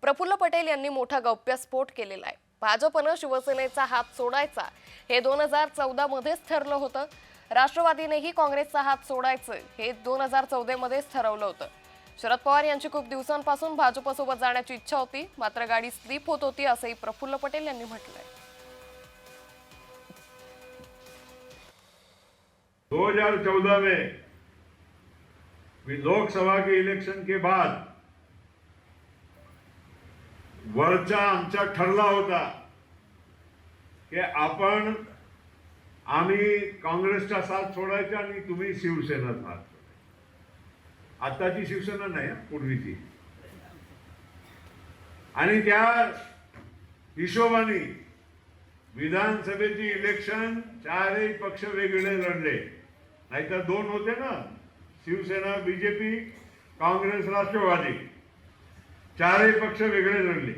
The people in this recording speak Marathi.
प्रफुल्ल पटेल यांनी मोठा गौप्यस्फोट केलेला आहे। भाजपनं शिवसेनेचा हात सोडायचा हे 2014 मध्येच ठरलं होतं। राष्ट्रवादीनेही काँग्रेसचा हात सोडायचं हे 2014 मध्येच ठरवलं होतं। शरद पवार यांची खूप दिवसांपासून भाजपसोबत जाण्याची इच्छा होती, मात्र गाडी स्लिप होत होती असंही प्रफुल्ल पटेल यांनी म्हटलंय। 2014 में लोकसभा के इलेक्शन के बाद वरचा आमचा ठरला होता की आपण आम्ही काँग्रेसचा साथ सोडायचा आणि तुम्ही शिवसेना साथ सोडायचा। आताची शिवसेना नाही, पूर्वीची। आणि त्या हिशोबाने विधानसभेची इलेक्शन चारही पक्ष वेगळे लढले, नाहीतर दोन होते ना, शिवसेना, बीजेपी, काँग्रेस, राष्ट्रवादी, चारही पक्ष वेगळे लढले।